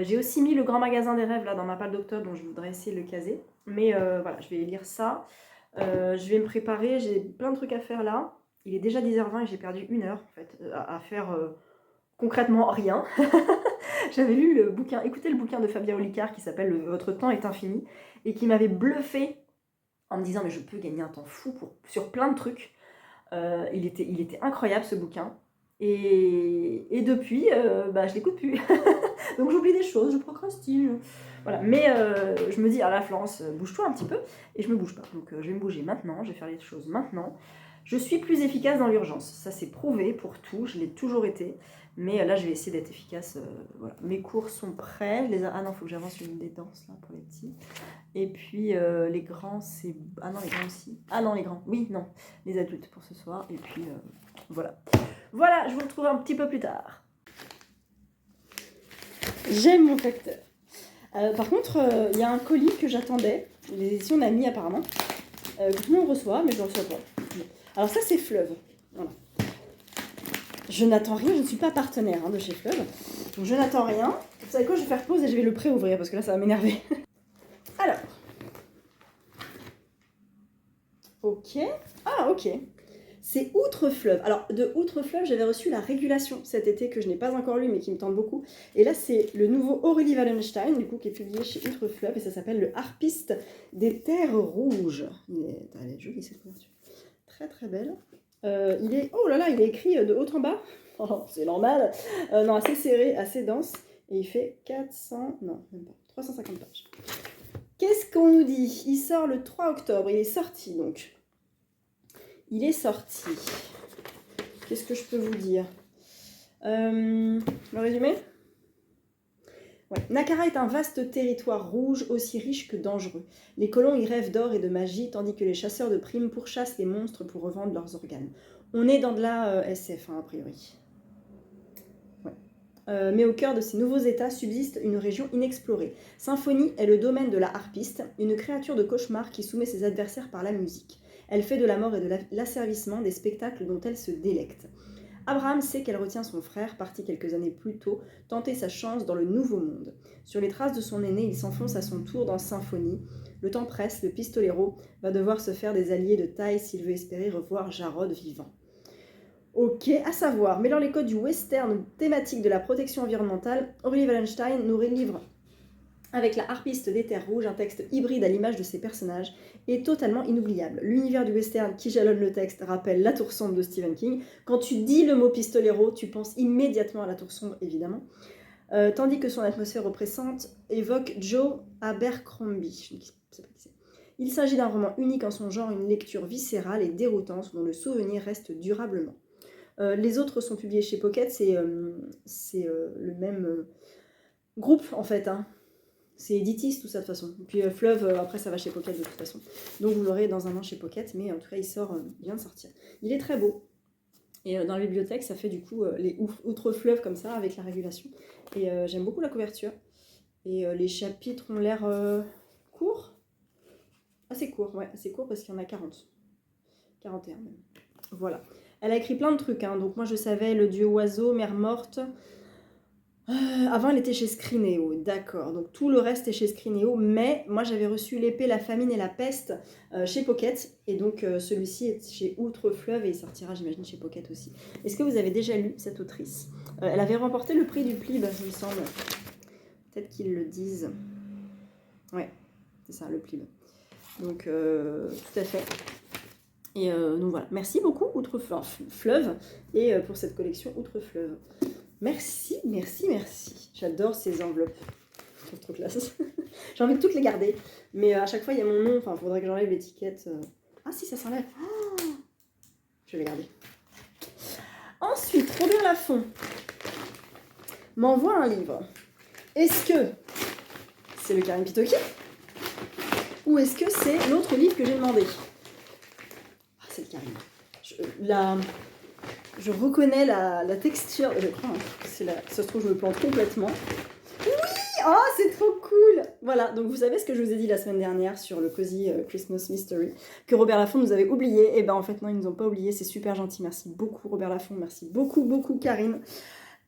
J'ai aussi mis le Grand Magasin des Rêves là dans ma palle d'octobre, dont je voudrais essayer de le caser. Mais voilà, je vais lire ça. Je vais me préparer, j'ai plein de trucs à faire là. Il est déjà 10h20 et j'ai perdu 1 heure en fait, à faire concrètement rien. J'avais lu le bouquin, écoutez le bouquin de Fabien Olicard qui s'appelle Votre temps est infini, et qui m'avait bluffé en me disant mais je peux gagner un temps fou sur plein de trucs. Il était incroyable ce bouquin. Et depuis, bah, je l'écoute plus. Donc j'oublie des choses, je procrastine. Voilà. Mais je me dis, ah la Florence, bouge-toi un petit peu. Et je me bouge pas. Donc je vais me bouger maintenant, je vais faire les choses maintenant. Je suis plus efficace dans l'urgence. Ça c'est prouvé pour tout, je l'ai toujours été. Mais là je vais essayer d'être efficace. Voilà. Mes cours sont prêts. Ah non, il faut que j'avance une des danses là pour les petits. Et puis les grands, c'est... Ah non, les grands aussi. Ah non, les grands. Oui, non. Les adultes pour ce soir. Et puis voilà. Voilà, je vous retrouve un petit peu plus tard. J'aime mon facteur. Par contre, il y a un colis que j'attendais. Les éditions Nami apparemment. Que tout le monde reçoit, mais je ne le reçois pas. Alors ça, c'est Fleuve. Voilà. Je n'attends rien, je ne suis pas partenaire de chez Fleuve. Donc je n'attends rien. Vous savez quoi, je vais faire pause et je vais le pré-ouvrir parce que là, ça va m'énerver. Alors. Ok. Ah, ok. C'est Outre-Fleuve. Alors, de Outre-Fleuve, j'avais reçu La Régulation cet été, que je n'ai pas encore lu, mais qui me tente beaucoup. Et là, c'est le nouveau Aurélie Wallenstein, du coup, qui est publié chez Outre-Fleuve, et ça s'appelle Le Harpiste des Terres Rouges. Elle est jolie, cette couverture. Très belle. Oh là là, il est écrit de haut en bas. Oh, c'est normal. Non, assez serré, assez dense. Et il fait 400... Non, même pas. 350 pages. Qu'est-ce qu'on nous dit? Il sort le 3 octobre. Il est sorti, donc. Il est sorti. Qu'est-ce que je peux vous dire? Le résumé? Ouais. Nakara est un vaste territoire rouge, aussi riche que dangereux. Les colons y rêvent d'or et de magie, tandis que les chasseurs de primes pourchassent les monstres pour revendre leurs organes. On est dans de la SF, hein, a priori. Ouais. Mais au cœur de ces nouveaux états subsiste une région inexplorée. Symphonie est le domaine de la harpiste, une créature de cauchemar qui soumet ses adversaires par la musique. Elle fait de la mort et de l'asservissement des spectacles dont elle se délecte. Abraham sait qu'elle retient son frère, parti quelques années plus tôt, tenter sa chance dans le Nouveau Monde. Sur les traces de son aîné, il s'enfonce à son tour dans Symphonie. Le temps presse, le pistolero va devoir se faire des alliés de taille s'il veut espérer revoir Jarod vivant. Ok, à savoir, mêlant les codes du western thématique de la protection environnementale, Aurélie Wallenstein nous livre avec la harpiste des terres rouges, un texte hybride à l'image de ses personnages, est totalement inoubliable. L'univers du western qui jalonne le texte rappelle La Tour Sombre de Stephen King. Quand tu dis le mot pistolero, tu penses immédiatement à La Tour Sombre, évidemment. Tandis que son atmosphère oppressante évoque Joe Abercrombie. Je ne sais pas qui c'est. Il s'agit d'un roman unique en son genre, une lecture viscérale et déroutante dont le souvenir reste durablement. Les autres sont publiés chez Pocket, c'est le même groupe en fait, hein. C'est Editis tout ça de toute façon. Puis Fleuve, après ça va chez Pocket de toute façon. Donc vous l'aurez dans un an chez Pocket, mais en tout cas il vient de sortir. Il est très beau. Et dans la bibliothèque, ça fait du coup les outre-fleuves comme ça avec la régulation. Et j'aime beaucoup la couverture. Et les chapitres ont l'air courts. Assez courts, ouais, assez courts parce qu'il y en a 40. 41 même. Voilà. Elle a écrit plein de trucs, hein. Donc moi je savais Le Dieu Oiseau, Mère Morte. Avant elle était chez Scrinéo, d'accord. Donc tout le reste est chez Scrinéo, mais moi j'avais reçu L'Épée, la Famine et la Peste chez Pocket. Et donc celui-ci est chez Outre-Fleuve et il sortira j'imagine chez Pocket aussi. Est-ce que vous avez déjà lu cette autrice? Elle avait remporté le prix du Plib, il me semble. Peut-être qu'ils le disent. Ouais, c'est ça, le Plib. Donc tout à fait. Et donc voilà, merci beaucoup Outre-Fleuve et pour cette collection Outre-Fleuve. Merci, merci, merci. J'adore ces enveloppes. Elles sont trop classe. J'ai envie de toutes les garder. Mais à chaque fois, il y a mon nom. Enfin, il faudrait que j'enlève l'étiquette. Ah si, ça s'enlève. Oh, je vais les garder. Ensuite, Robert Laffont m'envoie un livre. Est-ce que c'est le Karim Pitoki ou est-ce que c'est l'autre livre que j'ai demandé? Ah, c'est le Karim. Je reconnais la texture. Je crois, hein, ça se trouve, je me plante complètement. Oui! Oh, c'est trop cool! Voilà, donc vous savez ce que je vous ai dit la semaine dernière sur le Cozy Christmas Mystery, que Robert Laffont nous avait oublié. Et ben en fait, non, ils nous ont pas oublié. C'est super gentil. Merci beaucoup, Robert Laffont. Merci beaucoup, beaucoup, Karine.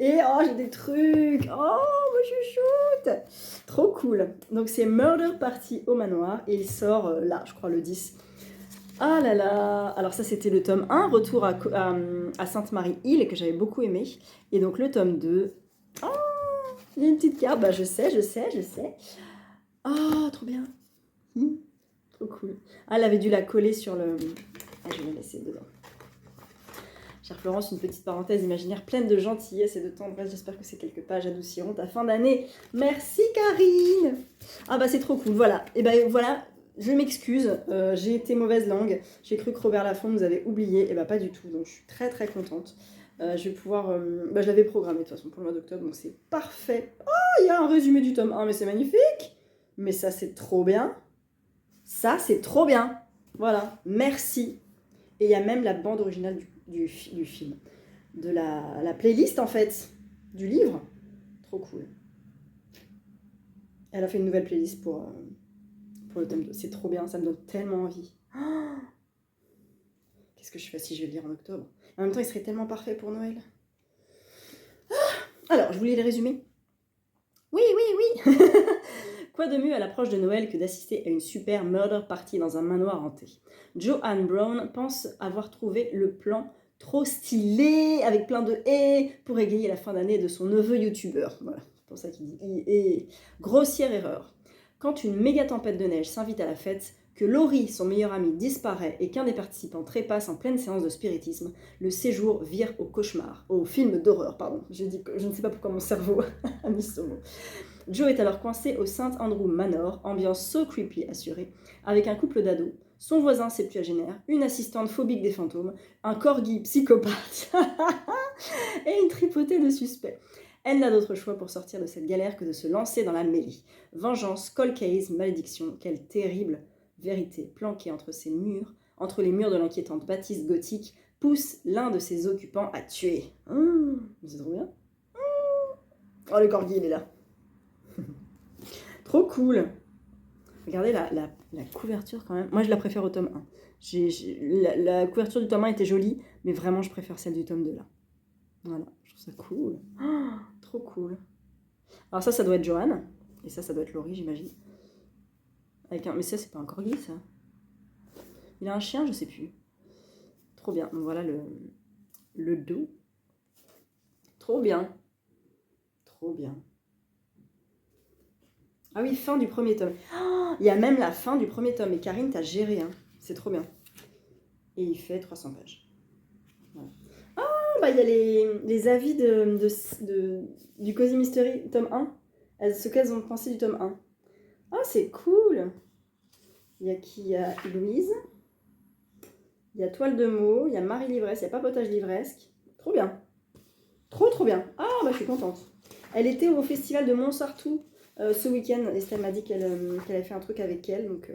Et oh, j'ai des trucs. Oh, moi je chouchoute. Trop cool. Donc c'est Murder Party au manoir. Et il sort là, je crois, le 10. Ah là là. Alors ça, c'était le tome 1, Retour à Sainte-Marie-Île, que j'avais beaucoup aimé. Et donc le tome 2. Oh, il y a une petite carte. Bah je sais. Oh, trop bien. Trop cool. Ah, elle avait dû la coller sur le... Ah, je vais la laisser dedans. Chère Florence, une petite parenthèse imaginaire pleine de gentillesse et de tendresse. J'espère que ces quelques pages adouciront ta fin d'année. Merci Karine. Ah bah c'est trop cool, voilà. Et ben voilà, je m'excuse, j'ai été mauvaise langue. J'ai cru que Robert Laffont nous avait oublié. Et bah pas du tout, donc je suis très très contente. Je vais pouvoir... je l'avais programmé de toute façon pour le mois d'octobre, donc c'est parfait. Oh, il y a un résumé du tome 1, mais c'est magnifique. Mais ça c'est trop bien. Ça c'est trop bien. Voilà, merci. Et il y a même la bande originale du film, de la playlist en fait, du livre. Trop cool. Elle a fait une nouvelle playlist pour le tome 2. C'est trop bien, ça me donne tellement envie. Oh, qu'est-ce que je fais si je vais le lire en octobre? En même temps, il serait tellement parfait pour Noël. Alors, je voulais les résumer. Oui. Quoi de mieux à l'approche de Noël que d'assister à une super murder party dans un manoir hanté? Joanne Brown pense avoir trouvé le plan trop stylé, avec plein de « et » pour égayer la fin d'année de son neveu youtubeur. Voilà, c'est pour ça qu'il dit « et ». Grossière erreur. Quand une méga tempête de neige s'invite à la fête, que Laurie, son meilleur ami, disparaît et qu'un des participants trépasse en pleine séance de spiritisme, le séjour vire au cauchemar, au film d'horreur, pardon. Je ne sais pas pourquoi mon cerveau a mis ce mot. Joe est alors coincé au St. Andrew Manor, ambiance so creepy assurée, avec un couple d'ados, son voisin septuagénaire, une assistante phobique des fantômes, un corgi psychopathe et une tripotée de suspects. Elle n'a d'autre choix pour sortir de cette galère que de se lancer dans la mêlée. Vengeance, cold case, malédiction, quelle terrible vérité planquée entre les murs de l'inquiétante bâtisse gothique, pousse l'un de ses occupants à tuer. C'est trop bien. Oh, le corgi, il est là. Trop cool. Regardez la couverture quand même. Moi, je la préfère au tome 1. La couverture du tome 1 était jolie, mais vraiment, je préfère celle du tome 2 là. Voilà, je trouve ça cool. Oh, trop cool. Alors ça doit être Johan. Et ça doit être Laurie, j'imagine. Mais ça, c'est pas un corgi, ça. Il a un chien, je sais plus. Trop bien. Donc voilà le dos. Trop bien. Trop bien. Ah oui, fin du premier tome. Oh, il y a même la fin du premier tome. Et Karine, t'as géré, hein. C'est trop bien. Et il fait 300 pages. Voilà. Ah, bah il y a les avis du Cozy Mystery tome 1. Ce qu'elles ont pensé du tome 1. Ah, c'est cool. Il y a qui? Il y a Louise. Il y a Toile de mots. Il y a Marie Livresse. Il y a Papotage Livresque. Trop bien. Trop bien. Ah, bah je suis contente. Elle était au festival de Montsartou ce week-end. Estelle m'a dit qu'elle avait fait un truc avec elle. Donc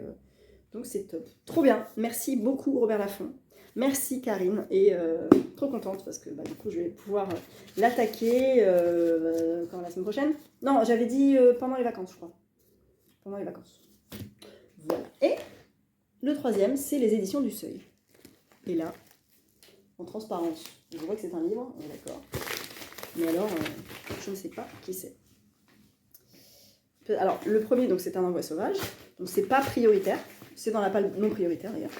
c'est top. Trop bien. Merci beaucoup Robert Laffont. Merci Karine. Et trop contente parce que du coup je vais pouvoir l'attaquer quand la semaine prochaine. Non, j'avais dit pendant les vacances, je crois. Pendant les vacances. Voilà. Et le troisième, c'est les éditions du Seuil. Et là, en transparence, je vois que c'est un livre, on est d'accord. Mais alors, je ne sais pas qui c'est. Alors, le premier, donc c'est un envoi sauvage. Donc c'est pas prioritaire. C'est dans la palle non prioritaire d'ailleurs.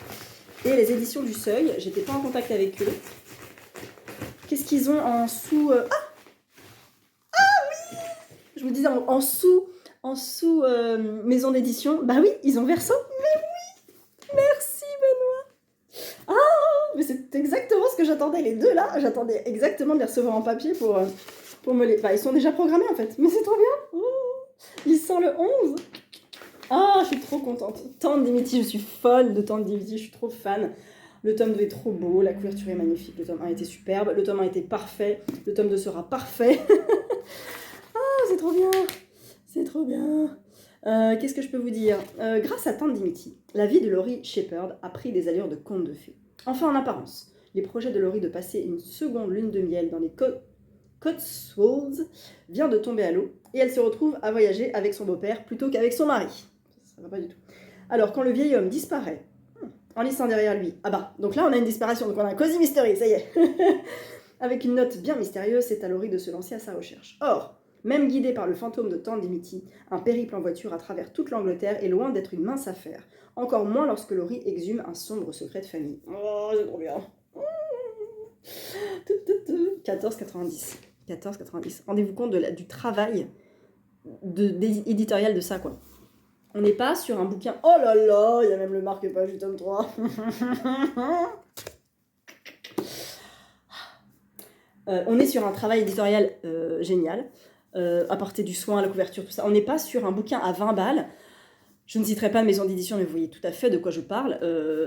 Et les éditions du Seuil, j'étais pas en contact avec eux. Qu'est-ce qu'ils ont en sous... Ah oui. Je vous disais en sous maison d'édition. Bah oui, ils ont Verso. Mais oui. Merci Benoît. Ah, mais c'est exactement ce que j'attendais. Les deux là, j'attendais exactement de les recevoir en papier pour me les... Enfin, ils sont déjà programmés en fait. Mais c'est trop bien. Oh, ils sont le 11. Ah, je suis trop contente. Tante Dimitri, je suis folle de Tante Dimitri, je suis trop fan. Le tome 2 est trop beau, la couverture est magnifique, le tome 1 était superbe, le tome 1 était parfait, le tome 2 sera parfait. Ah, c'est trop bien. C'est trop bien. Qu'est-ce que je peux vous dire? Grâce à Tante Dimitri, la vie de Laurie Shepherd a pris des allures de conte de fées. Enfin en apparence, les projets de Laurie de passer une seconde lune de miel dans les Cotswolds vient de tomber à l'eau et elle se retrouve à voyager avec son beau-père plutôt qu'avec son mari. Ça va pas du tout. Alors quand le vieil homme disparaît, en laissant derrière lui, ah bah, donc là on a une disparition, donc on a un Cozy Mystery, ça y est. Avec une note bien mystérieuse, c'est à Laurie de se lancer à sa recherche. Or, même guidé par le fantôme de Tante Dimitri, un périple en voiture à travers toute l'Angleterre est loin d'être une mince affaire. Encore moins lorsque Laurie exhume un sombre secret de famille. Oh, c'est trop bien. 14,90. 14,90. Rendez-vous compte du travail éditorial de ça, quoi. On n'est pas sur un bouquin... Oh là là, il y a même le marque-page du tome 3. On est sur un travail éditorial génial. Apporter du soin à la couverture, tout ça. On n'est pas sur un bouquin à 20 balles. Je ne citerai pas de maison d'édition, mais vous voyez tout à fait de quoi je parle.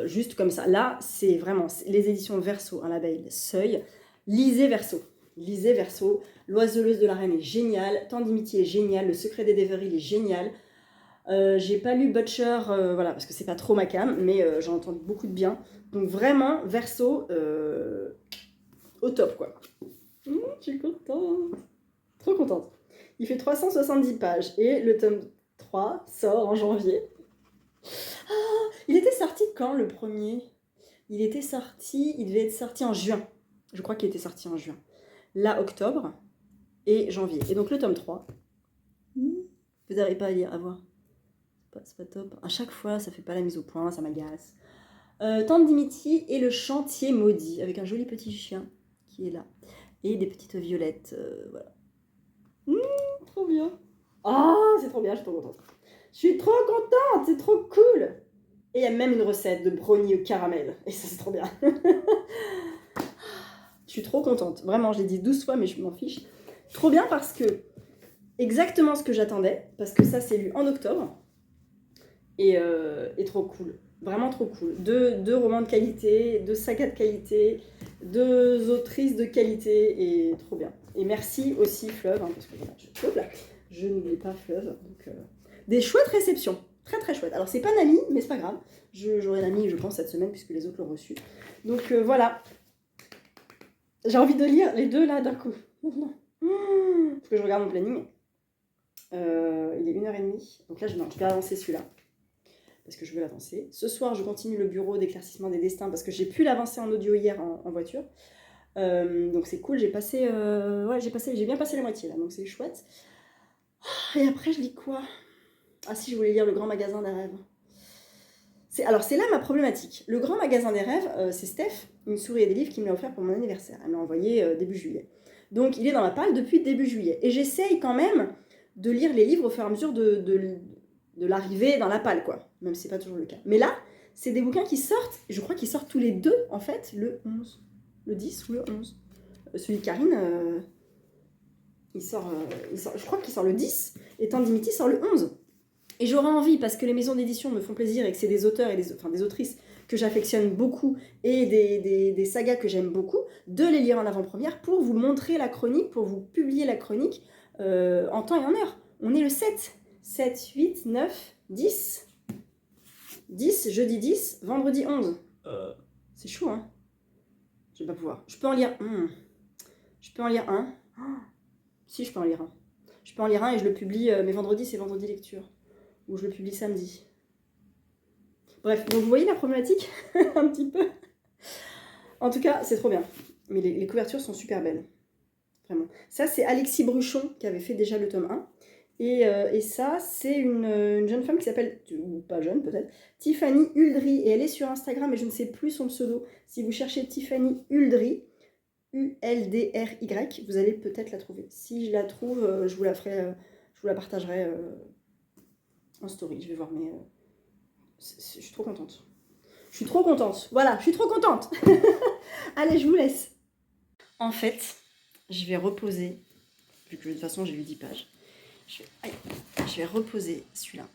Juste comme ça. Là, c'est vraiment les éditions Verso, un label Seuil. Lisez Verso. Lisez Verso. L'oiseleuse de la reine est géniale. Tante Dimitri est génial. Le secret des Deveril est génial. J'ai pas lu Butcher, voilà, parce que c'est pas trop ma cam, mais j'en entends beaucoup de bien. Donc vraiment, Verso, au top, quoi. Je suis contente. Trop contente. Il fait 370 pages et le tome 3 sort en janvier. Ah, il était sorti quand le premier? Il devait être sorti en juin. Je crois qu'il était sorti en juin. Là, octobre et janvier. Et donc le tome 3, vous n'arrivez pas à lire, à voir. C'est pas top. À chaque fois, ça fait pas la mise au point, ça m'agace. Tante Dimitri et le chantier maudit, avec un joli petit chien qui est là. Et des petites violettes, voilà. Trop bien. Ah, c'est trop bien, je suis trop contente. Je suis trop contente, c'est trop cool. Et il y a même une recette de brownie au caramel. Et ça, c'est trop bien. Je suis trop contente. Vraiment, je l'ai dit 12 fois, mais je m'en fiche. Trop bien parce que exactement ce que j'attendais. Parce que ça, c'est lu en octobre. Et trop cool. Vraiment trop cool. Deux romans de qualité, deux sagas de qualité, deux autrices de qualité. Et trop bien. Et merci aussi Fleuve, hein, parce que voilà, je n'oublie pas Fleuve. Donc, des chouettes réceptions, très très chouettes. Alors c'est pas Nami, mais c'est pas grave. J'aurai Nami, je pense, cette semaine, puisque les autres l'ont reçu. Donc voilà, j'ai envie de lire les deux là d'un coup. Non. Parce que je regarde mon planning. Il est 1h30. Donc là, je vais avancer celui-là. Parce que je veux l'avancer. Ce soir, je continue le bureau d'éclaircissement des destins parce que j'ai pu l'avancer en audio hier en voiture. Donc c'est cool, j'ai bien passé la moitié là, donc c'est chouette. Et après, je lis quoi? Ah si, je voulais lire Le Grand Magasin des Rêves. Alors c'est là ma problématique. Le Grand Magasin des Rêves, c'est Steph, une souris et des livres, qui me l'a offert pour mon anniversaire. Elle me l'a envoyé début juillet. Donc il est dans ma palle depuis début juillet. Et j'essaye quand même de lire les livres au fur et à mesure de l'arrivée dans la palle, quoi. Même si c'est pas toujours le cas. Mais là, c'est des bouquins qui sortent, je crois qu'ils sortent tous les deux, en fait, le 11. Le 10 ou le 11. Celui de Karine, il sort, je crois qu'il sort le 10, et Tandimiti sort le 11. Et j'aurais envie, parce que les maisons d'édition me font plaisir et que c'est des auteurs et des autrices que j'affectionne beaucoup et des sagas que j'aime beaucoup, de les lire en avant-première pour vous montrer la chronique, pour vous publier la chronique en temps et en heure. On est le 7. 7, 8, 9, 10. 10, jeudi 10, vendredi 11. C'est chaud, hein? Je vais pas pouvoir. Je peux en lire un. Je peux en lire un. Oh, si, je peux en lire un. Je peux en lire un et je le publie. Mais vendredi, c'est vendredi lecture. Ou je le publie samedi. Bref, donc vous voyez la problématique un petit peu. En tout cas, c'est trop bien. Mais les couvertures sont super belles. Vraiment. Ça, c'est Alexis Bruchon qui avait fait déjà le tome 1. Et ça, c'est une jeune femme qui s'appelle, ou pas jeune peut-être, Tiffany Uldry. Et elle est sur Instagram, mais je ne sais plus son pseudo. Si vous cherchez Tiffany Uldry, U-L-D-R-Y, vous allez peut-être la trouver. Si je la trouve, je vous la partagerai en story. Je vais voir, mais je suis trop contente. Je suis trop contente. Voilà, je suis trop contente. Allez, je vous laisse. En fait, je vais reposer, vu que de toute façon j'ai lu 10 pages. Je vais reposer celui-là.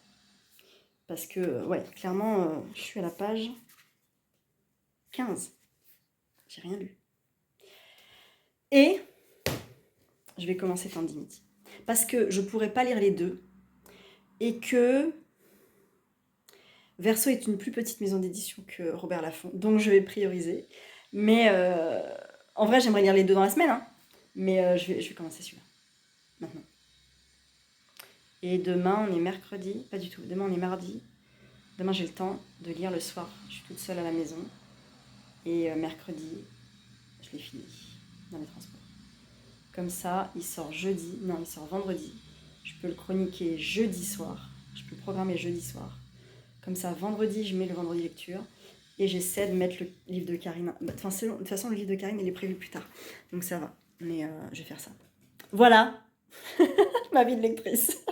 Parce que, ouais, clairement, je suis à la page 15. J'ai rien lu. Et je vais commencer Tandimiti. Parce que je pourrais pas lire les deux. Et que Verseau est une plus petite maison d'édition que Robert Laffont. Donc je vais prioriser. Mais en vrai, j'aimerais lire les deux dans la semaine. Hein. Mais je vais commencer celui-là. Maintenant. Et demain, on est mercredi. Pas du tout. Demain, on est mardi. Demain, j'ai le temps de lire le soir. Je suis toute seule à la maison. Et mercredi, je l'ai fini dans les transports. Comme ça, il sort jeudi. Non, il sort vendredi. Je peux le chroniquer jeudi soir. Je peux le programmer jeudi soir. Comme ça, vendredi, je mets le vendredi lecture. Et j'essaie de mettre le livre de Karine. De toute façon, le livre de Karine, il est prévu plus tard. Donc ça va. Mais je vais faire ça. Voilà ma vie de lectrice.